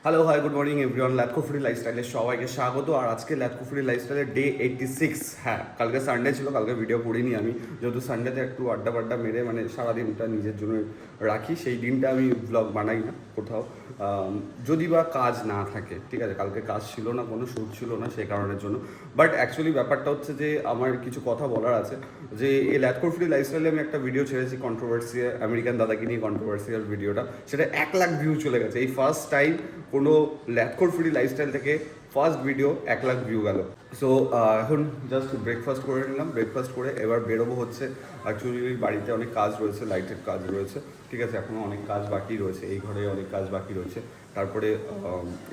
Hello hi good morning everyone, ল্যাথকো foodie লাইফস্টাইলে সবাইকে স্বাগত। আর আজকে ল্যাথকো ফুডি লাইফস্টাইলের ডে 86। হ্যাঁ, কালকে সানডে ছিল, কালকে ভিডিও করিনি আমি, যেহেতু সানডেতে একটু আড্ডা মেরে মানে সারাদিনটা নিজের জন্য রাখি, সেই দিনটা আমি ব্লগ বানাই না কোথাও, যদি বা কাজ না থাকে। ঠিক আছে, কালকে কাজ ছিল না, কোনো শ্যুট ছিল না, সেই কারণের জন্য। বাট অ্যাকচুয়ালি ব্যাপারটা হচ্ছে যে আমার কিছু কথা বলার আছে, যে এই ল্যাথকো ফুডি লাইফস্টাইলে আমি একটা ভিডিও ছেড়েছি কন্ট্রোভার্সিয়াল, আমেরিকান দাদাকে নিয়ে কন্ট্রোভার্সিয়াল ভিডিওটা, সেটা 1 লাখ ভিউ চলে গেছে। এই ফার্স্ট টাইম কোনো ল্যাথকো ফুডি লাইফস্টাইল থেকে ফার্স্ট ভিডিও 1 লাখ ভিউ গেল। সো এখন জাস্ট ব্রেকফাস্ট করে নিলাম, ব্রেকফাস্ট করে এবার বেরোবো হচ্ছে। অ্যাকচুয়ালি বাড়িতে অনেক কাজ রয়েছে, লাইটের কাজ রয়েছে, ঠিক আছে, এখনও অনেক কাজ বাকি রয়েছে, এই ঘরে অনেক কাজ বাকি রয়েছে। তারপরে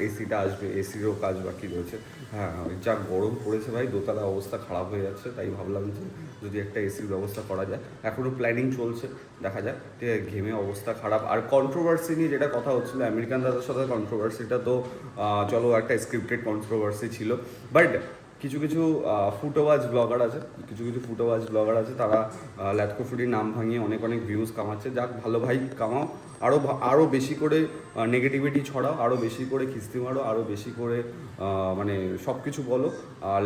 এসিটা আসবে, এসিরও কাজ বাকি রয়েছে। হ্যাঁ, যা গরম পড়েছে ভাই, দোতলা অবস্থা খারাপ হয়ে যাচ্ছে, তাই ভাবলাম যে যদি একটা এসির ব্যবস্থা করা যায়। এখনও প্ল্যানিং চলছে, দেখা যাক। ঠিক আছে, ঘেমে অবস্থা খারাপ। আর কন্ট্রোভার্সি নিয়ে যেটা কথা হচ্ছিলো আমেরিকান দাদার সাথে, কন্ট্রোভার্সিটা তো চলো একটা স্ক্রিপ্টেড কন্ট্রোভার্সি ছিল, বাট কিছু কিছু ফুটোবাজ ব্লগার আছে, তারা ল্যাথকো ফুডির নাম ভাঙিয়ে অনেক ভিউজ কামাচ্ছে। যাক, ভালো ভাই, কামাও, আরও বেশি করে নেগেটিভিটি ছড়াও, আরও বেশি করে খিস্তি মারো, আরও বেশি করে মানে সব কিছু বলো।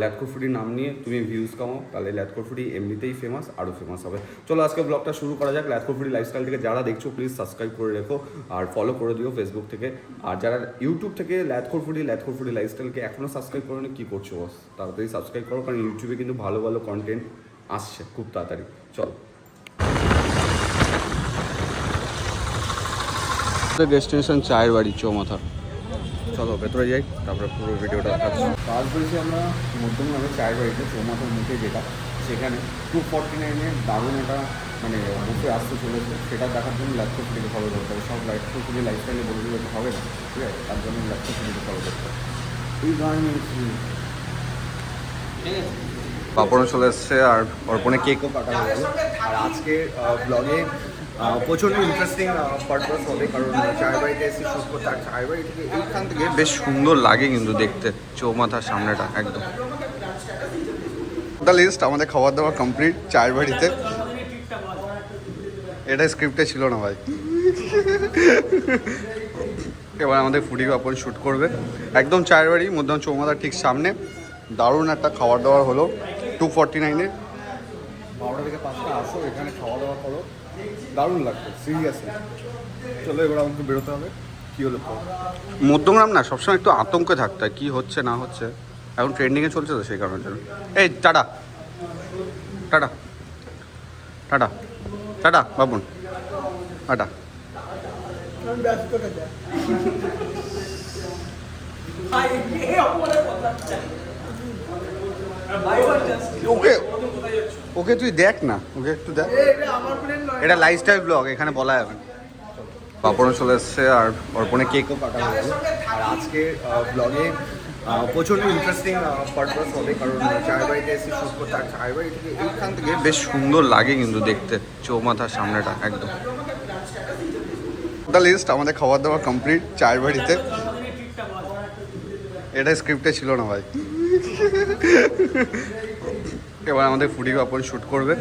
ল্যাথকো ফুডির নাম নিয়ে তুমি ভিউজ কামাও, তাহলে ল্যাথকো ফুডি এমনিতেই ফেমাস, আরও ফেমাস হবে। চলো আজকে ব্লগটা শুরু করা যাক। ল্যাথকো ফুডি লাইফস্টাইল থেকে যারা দেখছো প্লিজ সাবস্ক্রাইব করে রেখো আর ফলো করে দিও ফেসবুক থেকে। আর যারা ইউটিউব থেকে ল্যাথকো ফুডি লাইফস্টাইলকে এখনও সাবস্ক্রাইব করোনি, কী করছো বস, তাড়াতাড়ি সাবস্ক্রাইব করো, কারণ ইউটিউবে কিন্তু ভালো ভালো কন্টেন্ট আসছে খুব তাড়াতাড়ি। চলো, ডেস্টিনেশন চায়ের বাড়ি চৌমাথা। চলো ভেতরে যাই, তারপরে পুরো ভিডিওটা দেখাচ্ছি। কাজ করেছি আমরা মধ্যমগ্রামে চায়ের বাড়িতে, চৌমাথার মুখে যেটা, সেখানে 249-এ দারুণ একটা মানে বুফে আসতে চলেছে। সেটা দেখার জন্য ল্যাথকো ফুডিকে ফলো করতে হবে। সব ল্যাথকো ফুডি লাইফস্টাইলে বলে দিলে হবে না, ঠিক আছে, তার জন্য ল্যাথকো ফুডিকে ফলো করতে হবে। এই গান নিয়েছি, পাপড়ও চলে এসছে, আর অর্পণে কেকও কাটা হয়ে গেল। আর আজকে ব্লগে প্রচণ্ড ইন্টারেস্টিং পারপাস হবে, কারণ চায়ের বাড়িতে এসে শ্যুট করতে। আর চায়ের বাড়ি থেকে এইখান থেকে বেশ সুন্দর লাগে কিন্তু দেখতে, চৌমাথার সামনেটা একদম। দ্য লিস্ট আমাদের খাবার দাবার কমপ্লিট চায়ের বাড়িতে। এটা স্ক্রিপ্টে ছিল না ভাই। এবার আমাদের ফুডি পাপড় শ্যুট করবে একদম চায়ের বাড়ি মধ্যম চৌমাথার ঠিক সামনে। দারুণ একটা খাবার দাবার হলো 249-এ। 12টা থেকে 5টা আসো, এখানে খাওয়া দাওয়া করো, দারুণ লাগবে সিরিয়াসলি। চলো এবার আমাকে বেরোতে হবে। কী হলো মধ্যমগ্রাম না, সবসময় একটু আতঙ্কে থাকতে হয়, কী হচ্ছে না হচ্ছে। এখন ট্রেন্ডিংয়ে চলছে তো, সেই কারণের জন্য। এই tata tata tata tata Babun, tata. Okay okay তুই দেখ না, ওকে একটু দেখ, এটা লাইফস্টাইল ব্লগ, এখানে বলা যাবে। পাপড়ও চলে এসছে, আর অর্পণে কেকও কাটা হয়ে গেল। আর আজকে ব্লগে প্রচণ্ড ইন্টারেস্টিং পারপাস হবে, কারণ চায়ের বাড়িতে এসে শ্যুট করতে। আর চায়ের বাড়ি থেকে এইখান থেকে বেশ সুন্দর লাগে কিন্তু দেখতে, চৌমাথার সামনেটা একদম। দ্য লিস্ট আমাদের খাবার দাবার কমপ্লিট চায়ের বাড়িতে। এটা স্ক্রিপ্টে ছিল না ভাই। এবার আমাদের ফুডি পাপড় শ্যুট করবে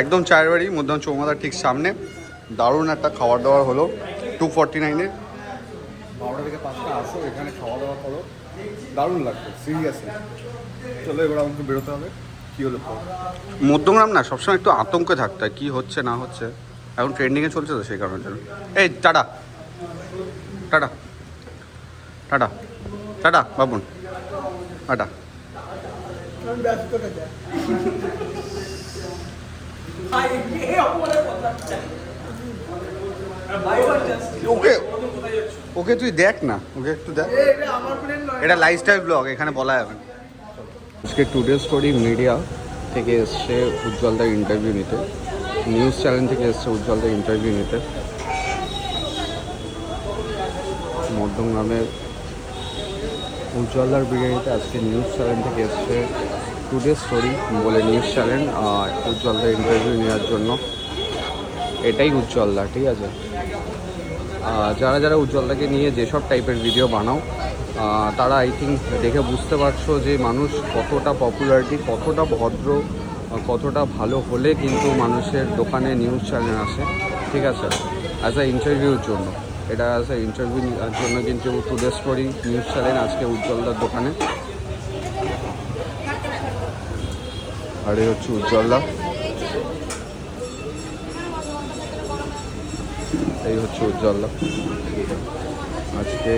একদম চায়ের বাড়ি মধ্যম চৌমাথার ঠিক সামনে। দারুণ একটা খাবার দাবার হলো 249-এ। 12টা থেকে 5টা আসো, এখানে খাওয়া দাওয়া করো, দারুণ লাগবে সিরিয়াসলি। চলো এবার আমাকে বেরোতে হবে। কী হলো মধ্যমগ্রাম না, সবসময় একটু আতঙ্কে থাকতে হয়, কী হচ্ছে না হচ্ছে। এখন ট্রেন্ডিংয়ে চলছে তো, সেই কারণের জন্য। এই tata tata tata tata Babun, tata. Okay okay তুই দেখ না, ওকে একটু দেখ, এটা লাইফস্টাইল ব্লগ, এখানে বলা যাবে। আজকে টুডে স্টোরি মিডিয়া থেকে এসছে উজ্জ্বলদার ইন্টারভিউ নিতে, নিউজ চ্যানেল থেকে এসছে উজ্জ্বলদার ইন্টারভিউ নিতে। মধ্যমগ্রামের উজ্জ্বলদার বিরিয়ানিতে আজকে নিউজ চ্যানেল থেকে এসছে টুডে স্টোরি বলে নিউজ চ্যানেল, আর উজ্জ্বলদার ইন্টারভিউ নেওয়ার জন্য। এটাই উজ্জ্বলদা, ঠিক আছে। যারা যারা উজ্জ্বলদাকে নিয়ে যেসব টাইপের ভিডিও বানাও, তারা আই থিঙ্ক দেখে বুঝতে পারছো যে মানুষ কতটা পপুলারিটি, কতটা ভদ্র, কতটা ভালো হলে কিন্তু মানুষের দোকানে নিউজ চ্যানেল আসে, ঠিক আছে, অ্যাজ আ ইন্টারভিউর জন্য। এটা আছে ইন্টারভিউ জন্য কিন্তু টুডে স্টোরি নিউজ চ্যানেল আজকে উজ্জ্বলদার দোকানে। আর এই হচ্ছে উজ্জ্বলদা, এই হচ্ছে উজ্জ্বলদা আজকে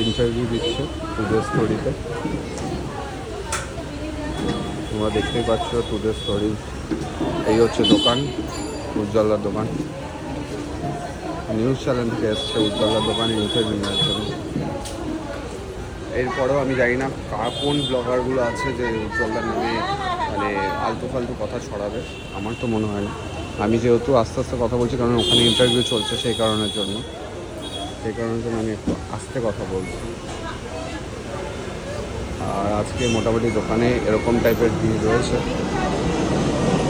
ইন্টারভিউ দিচ্ছে টুডে স্টোরিতে। তোমরা দেখতেই পাচ্ছ টুডে স্টোরি। এই হচ্ছে দোকান, উজ্জ্বলদার দোকান। নিউজ চ্যানেল থেকে এসছে উজ্জ্বলদার দোকানে ইন্টারভিউ নেওয়ার জন্য। এরপরেও আমি জানি না কোন ব্লগারগুলো আছে যে উজ্জ্বলদার নামে মানে আলতু ফালতু কথা ছড়াবে। আমার তো মনে হয় না। আমি যেহেতু আস্তে আস্তে কথা বলছি কারণ ওখানে ইন্টারভিউ চলছে, সেই কারণের জন্য আমি একটু আস্তে কথা বলছি। আর আজকে মোটামুটি দোকানে এরকম টাইপের ভিড় রয়েছে,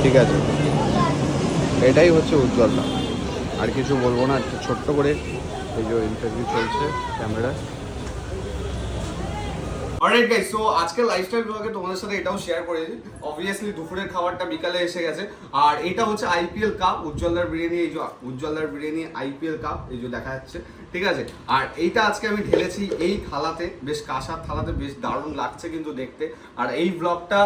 ঠিক আছে। এটাই হচ্ছে উজ্জ্বলদা, আর কিছু বলবো না। একটু ছোট্ট করে এই যে ইন্টারভিউ চলছে ক্যামেরা। অলরাইট গাইস, সো আজকে লাইফস্টাইল ব্লগে তোমাদের সাথে এটাও শেয়ার করে দিই। অবভিয়াসলি দুপুরের খাবারটা বিকালে এসে গেছে, আর এটা হচ্ছে আইপিএল কাপ উজ্জ্বলদার বিরিয়ানি। এই যে উজ্জ্বলদার বিরিয়ানি আইপিএল কাপ, এই যে দেখা যাচ্ছে, ঠিক আছে। আর এইটা আজকে আমি ঢেলেছি এই থালাতে, বেশ কাঁসার থালাতে, বেশ দারুণ লাগছে কিন্তু দেখতে। আর এই ব্লগটা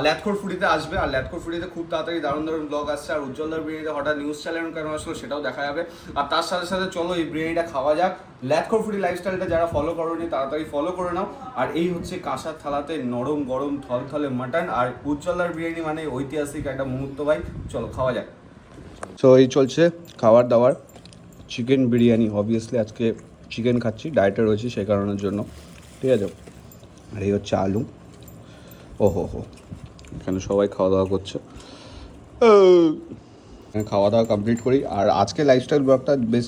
ল্যাথখোর ফুডিতে আসবে, আর ল্যাথখোর ফুডিতে খুব তাড়াতাড়ি দারুণ দারুণ ব্লগ আসছে। আর উজ্জ্বলদার বিরিয়ানিতে হঠাৎ নিউজ চ্যানেল কেন আসলো সেটাও দেখা যাবে। আর তার সাথে সাথে চলো এই বিরিয়ানিটা খাওয়া যাক। ল্যাথখোর ফুডি লাইফস্টাইলটা যারা ফলো করোনি তাড়াতাড়ি ফলো করে নাও। আর এই হচ্ছে কাঁসার থালাতে নরম গরম থলথলে মাটন, আর উজ্জ্বলদার বিরিয়ানি মানে ঐতিহাসিক একটা মুহূর্ত ভাই। চলো খাওয়া যাক। তো এই চলছে খাবার দাবার, চিকেন বিরিয়ানি। অবভিয়াসলি আজকে চিকেন খাচ্ছি, ডায়েটে রয়েছি সেই কারণের জন্য, ঠিক আছে। আর এই হচ্ছে আলু। ওহো হো, এখানে সবাই খাওয়া দাওয়া করছে। খাওয়া দাওয়া কমপ্লিট করি। আর আজকে লাইফস্টাইল ব্লগটা বেশ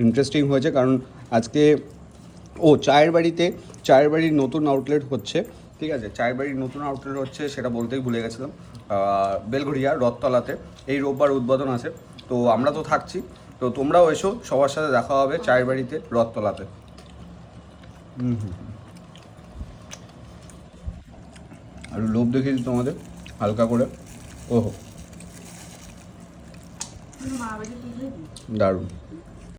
ইন্টারেস্টিং হয়েছে কারণ আজকে চায়ের বাড়ির নতুন আউটলেট হচ্ছে, ঠিক আছে। চায়ের বাড়ির নতুন আউটলেট হচ্ছে সেটা বলতেই ভুলে গেছিলাম, বেলঘড়িয়া রথতলাতে। এই রোববার উদ্বোধন আছে, তো আমরা তো থাকছি, তো তোমরাও এসো, সবার সাথে দেখা হবে চায়ের বাড়িতে রথতলাতে। আর লোভ দেখিয়েছি তোমাদের হালকা করে। ওহো, দারুণ।